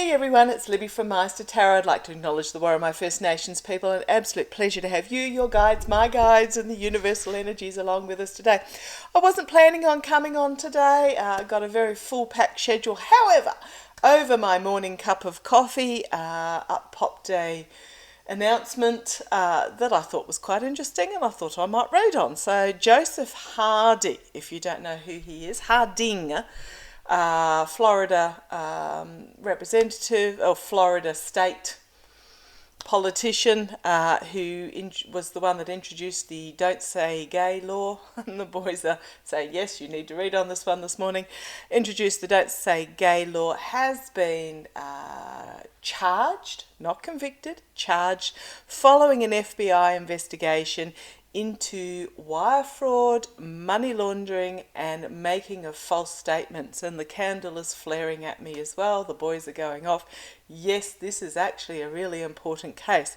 Hey everyone, it's Libby from Meister Tarot. I'd like to acknowledge the Warramai First Nations people. An absolute pleasure to have you, your guides, my guides, and the universal energies along with us today. I wasn't planning on coming on today. I got a very full packed schedule. However, over my morning cup of coffee, up popped a announcement that I thought was quite interesting and I thought I might read on. So Joseph Harding, if you don't know who he is, Harding, Florida representative or Florida state politician who was the one that introduced the Don't Say Gay law. And the boys are saying, yes, you need to read on this one this morning. Introduced the Don't Say Gay law, has been charged, not convicted, charged, following an FBI investigation into wire fraud, money laundering and making of false statements. And the candle is flaring at me as well. The boys are going off. Yes, this is actually a really important case.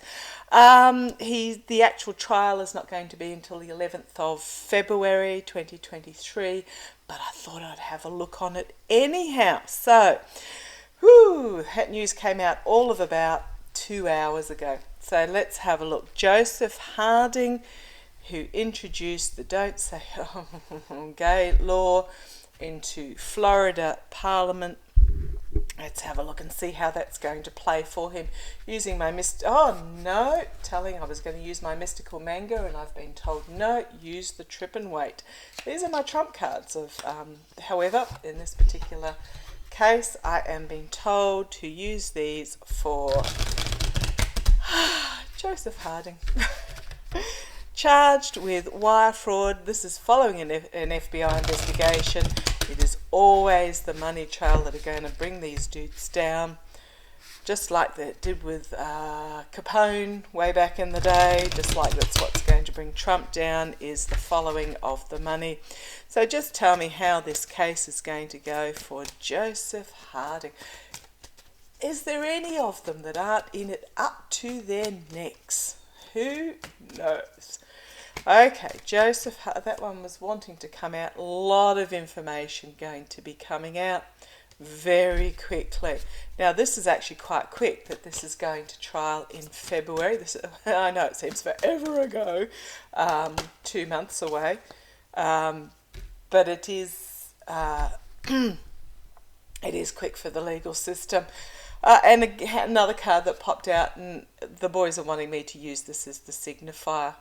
The actual trial is not going to be until the 11th of February 2023, but I thought I'd have a look on it anyhow. So, that news came out all of about 2 hours ago. So let's have a look. Joseph Harding, who introduced the Don't Say Gay law into Florida Parliament. Let's have a look and see how that's going to play for him. Using my telling I was going to use my mystical mango, and I've been told no, use the trip and wait. These are my trump cards. However, in this particular case, I am being told to use these for Joseph Harding. Charged with wire fraud. This is following an FBI investigation. It is always the money trail that are going to bring these dudes down, just like they did with Capone way back in the day. Just like that's what's going to bring Trump down, is the following of the money. So just tell me how this case is going to go for Joseph Harding. Is there any of them that aren't in it up to their necks? Who knows? Okay, Joseph, that one was wanting to come out. A lot of information going to be coming out very quickly. Now, this is actually quite quick, that this is going to trial in February. I know it seems forever ago, 2 months away, but it is it is quick for the legal system. And another card that popped out, and the boys are wanting me to use this as the signifier.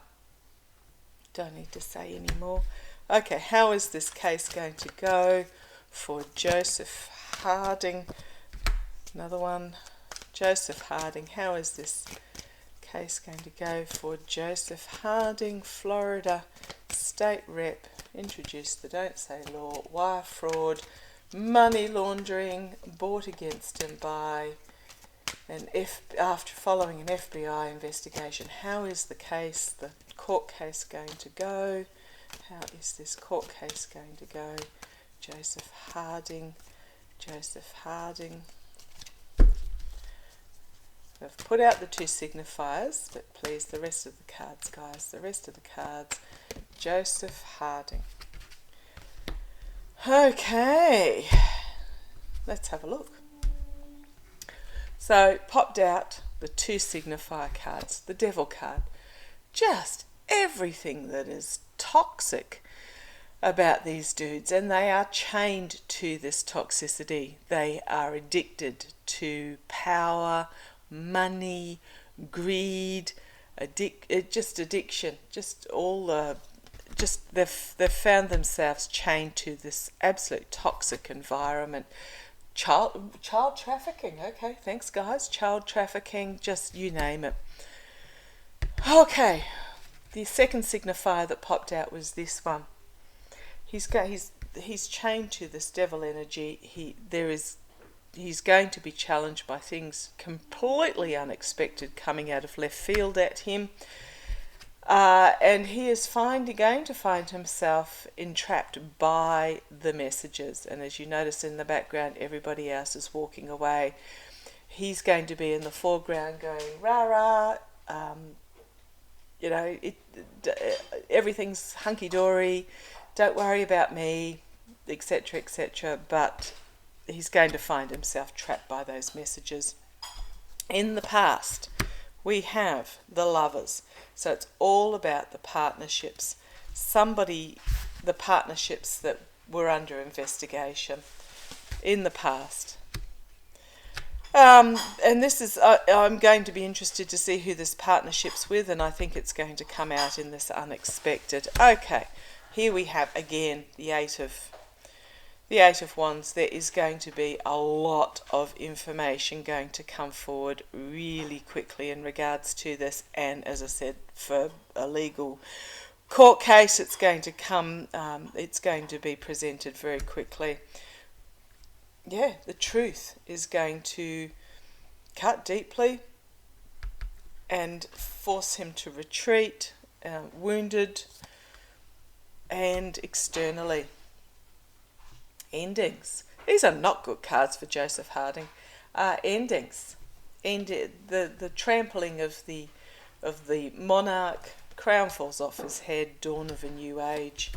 Don't need to say any more. Okay, how is this case going to go for Joseph Harding? Another one. Joseph Harding, how is this case going to go for Joseph Harding, Florida State Rep, introduced the Don't Say law, wire fraud, money laundering, brought against him by after following an FBI investigation. How is the court case going to go? How is this court case going to go? Joseph Harding. I've put out the two signifiers, but please, the rest of the cards, guys, the rest of the cards. Joseph Harding. Okay, let's have a look. So, popped out the two signifier cards, the Devil card. Just everything that is toxic about these dudes, and they are chained to this toxicity. They are addicted to power, money, greed, addiction, they've found themselves chained to this absolute toxic environment. Child trafficking, okay, thanks guys. Child trafficking, just you name it. Okay, the second signifier that popped out was this one. He's chained to this devil energy. He's going to be challenged by things completely unexpected coming out of left field at him. And he is going to find himself entrapped by the messages. And as you notice in the background, everybody else is walking away. He's going to be in the foreground going, rah, rah, everything's hunky-dory, don't worry about me, etc., etc. But he's going to find himself trapped by those messages. In the past, we have the Lovers. So it's all about the partnerships. The partnerships that were under investigation in the past. And this is, I'm going to be interested to see who this partnership's with, and I think it's going to come out in this unexpected. Okay, here we have again the Eight of Wands. There is going to be a lot of information going to come forward really quickly in regards to this, and as I said, for a legal court case, it's going to come. It's going to be presented very quickly. Yeah, the truth is going to cut deeply and force him to retreat, wounded and externally. Endings. These are not good cards for Joseph Harding. Endings. The trampling of the monarch. Crown falls off his head. Dawn of a new age.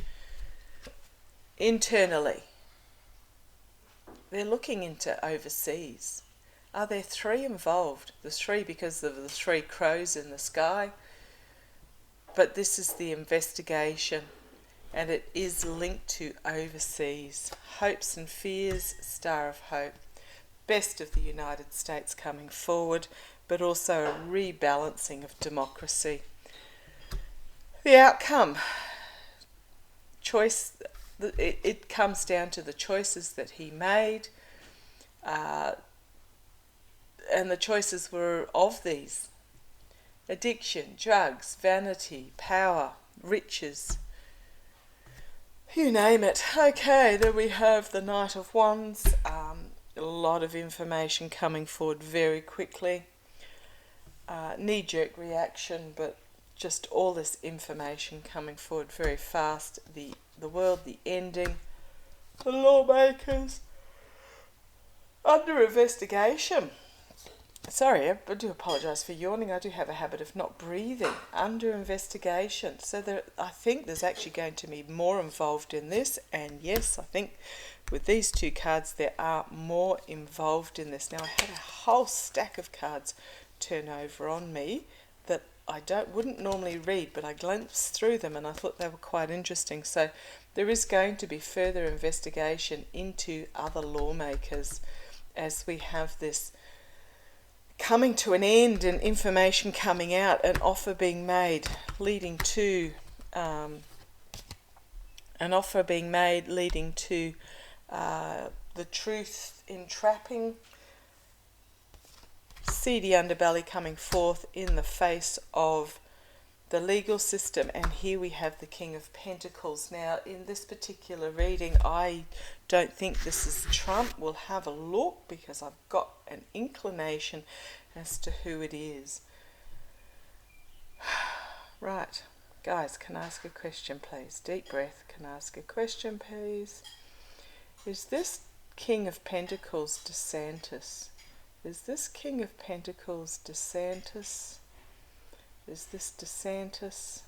Internally. They're looking into overseas. Are there three involved? The three because of the three crows in the sky. But this is the investigation, and it is linked to overseas. Hopes and fears, Star of Hope. Best of the United States coming forward, but also a rebalancing of democracy. The outcome. Choice. It comes down to the choices that he made, and the choices were of these: addiction, drugs, vanity, power, riches, you name it. Okay, then we have the Knight of Wands. A lot of information coming forward very quickly. Knee-jerk reaction, but just all this information coming forward very fast. The world, the ending, the lawmakers under investigation. Sorry, I do apologise for yawning. I do have a habit of not breathing. Under investigation. So I think there's actually going to be more involved in this. And yes, I think with these two cards there are more involved in this. Now, I had a whole stack of cards turn over on me that I wouldn't normally read, but I glanced through them and I thought they were quite interesting. So there is going to be further investigation into other lawmakers as we have this coming to an end and information coming out, an offer being made leading to the truth entrapping, seedy underbelly coming forth in the face of the legal system. And here we have the King of Pentacles. Now, in this particular reading, I don't think this is Trump. We'll have a look because I've got an inclination as to who it is. Right, guys, can I ask a question, please? Deep breath. Can I ask a question, please? Is this King of Pentacles DeSantis? Is this King of Pentacles DeSantis? Is this DeSantis?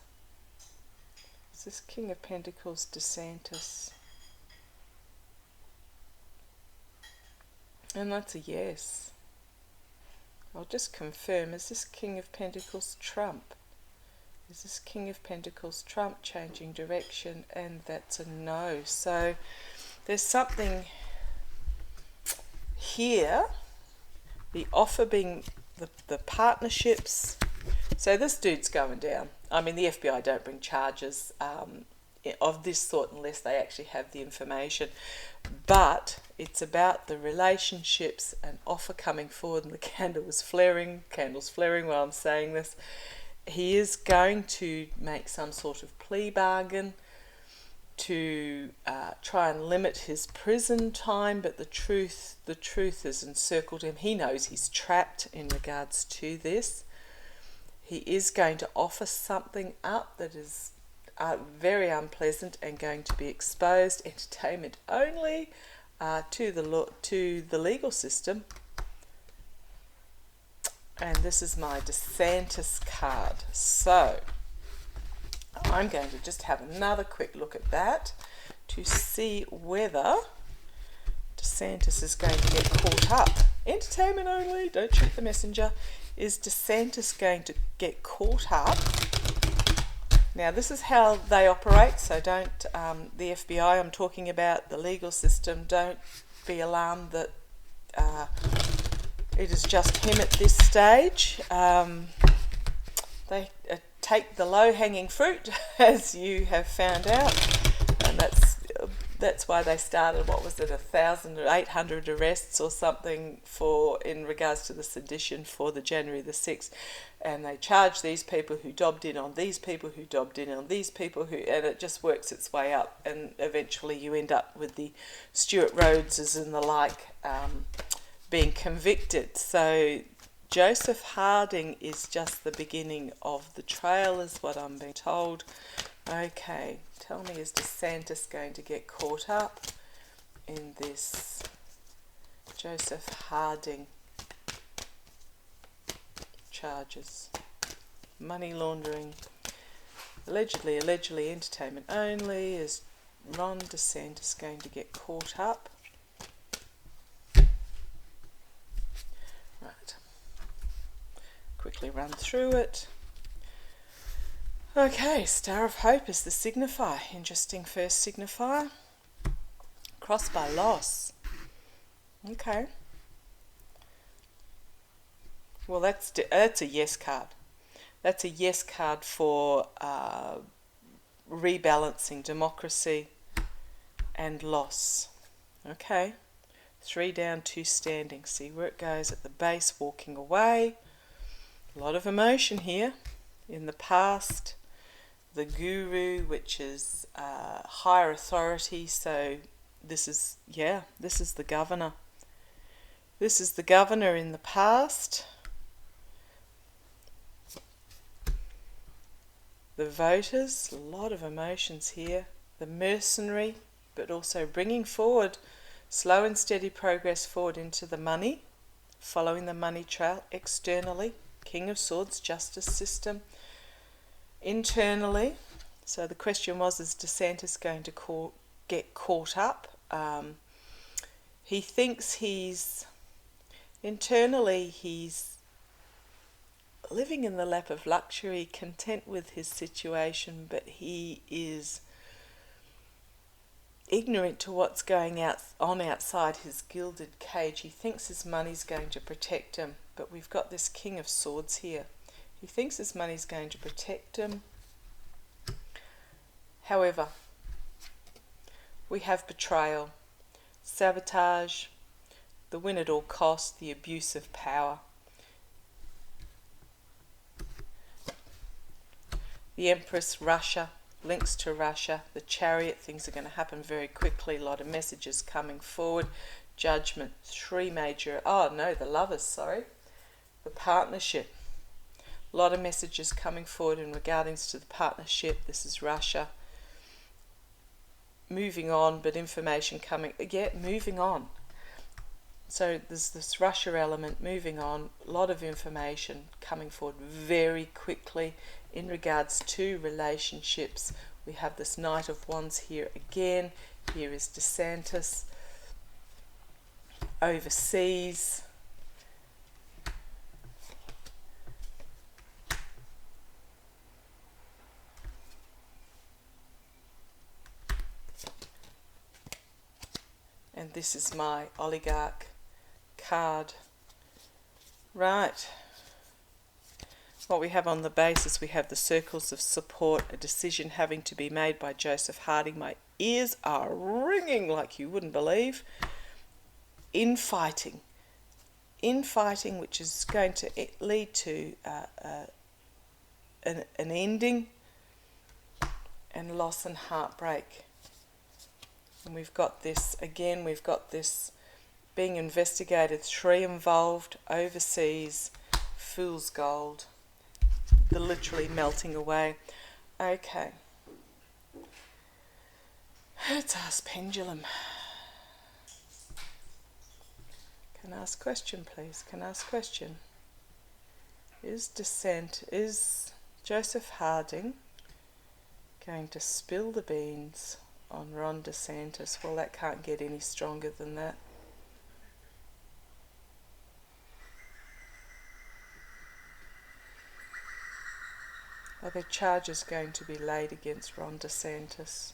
Is this King of Pentacles DeSantis? And that's a yes. I'll just confirm. Is this King of Pentacles Trump? Is this King of Pentacles Trump changing direction? And that's a no. So there's something here. The offer being the partnerships. So this dude's going down. I mean, the FBI don't bring charges of this sort unless they actually have the information. But it's about the relationships and offer coming forward, and the candle's flaring while I'm saying this. He is going to make some sort of plea bargain to try and limit his prison time, but the truth has encircled him. He knows he's trapped in regards to this. He is going to offer something up that is very unpleasant and going to be exposed, entertainment only, to the legal system. And this is my DeSantis card. So I'm going to just have another quick look at that to see whether DeSantis is going to get caught up? Entertainment only, don't shoot the messenger. Is DeSantis going to get caught up? Now, this is how they operate, so don't, the FBI I'm talking about, the legal system, don't be alarmed that it is just him at this stage. They take the low-hanging fruit, as you have found out, and that's why they started, what was it, 1,800 arrests or something in regards to the sedition for the January the 6th, and they charge these people who dobbed in on these people who dobbed in on these people and it just works its way up, and eventually you end up with the Stuart Rhodeses and the like being convicted. So Joseph Harding is just the beginning of the trail, is what I'm being told. Okay, tell me, is DeSantis going to get caught up in this Joseph Harding charges? Money laundering, allegedly, entertainment only. Is Ron DeSantis going to get caught up? Right. Quickly run through it. Okay, Star of Hope is the signifier. Interesting first signifier. Crossed by loss. Okay. Well, that's a yes card. That's a yes card for rebalancing democracy and loss. Okay. 3 down, 2 standing. See where it goes at the base, walking away. A lot of emotion here. In the past, the guru, which is higher authority, so this is the governor. This is the governor in the past. The voters, a lot of emotions here. The mercenary, but also bringing forward slow and steady progress forward into the money, following the money trail externally. King of Swords, justice system. Internally, so the question was, is DeSantis going to get caught up? He thinks internally he's living in the lap of luxury, content with his situation, but he is ignorant to what's going on outside his gilded cage. He thinks his money's going to protect him, but we've got this King of Swords here. He thinks his money's going to protect him. However, we have betrayal, sabotage, the win at all costs, the abuse of power. The Empress, Russia, links to Russia, the Chariot, things are going to happen very quickly, a lot of messages coming forward. Judgment, the Lovers, the Partnership. A lot of messages coming forward in regards to the partnership. This is Russia. Moving on, but information coming. Moving on. So there's this Russia element, moving on. A lot of information coming forward very quickly in regards to relationships. We have this Knight of Wands here again. Here is DeSantis. Overseas. And this is my oligarch card. Right. What we have on the basis, we have the circles of support, a decision having to be made by Joseph Harding. My ears are ringing like you wouldn't believe. Infighting, which is going to lead to an ending, and loss and heartbreak. And we've got this being investigated, 3 involved, overseas, fool's gold, the literally melting away. Okay. Let's ask Pendulum. Can I ask question, please? Can I ask question? Is Joseph Harding going to spill the beans on Ron DeSantis? Well, that can't get any stronger than that. Are there charges going to be laid against Ron DeSantis?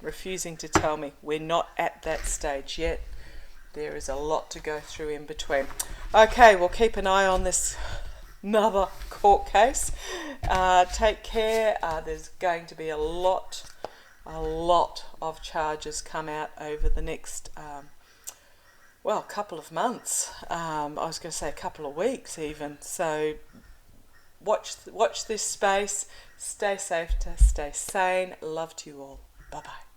Refusing to tell me. We're not at that stage yet. There is a lot to go through in between. Okay, we'll keep an eye on this another court case. Take care. There's going to be a lot of charges come out over the next couple of months. I was going to say a couple of weeks even. So watch this space. Stay safe, stay sane. Love to you all. Bye bye.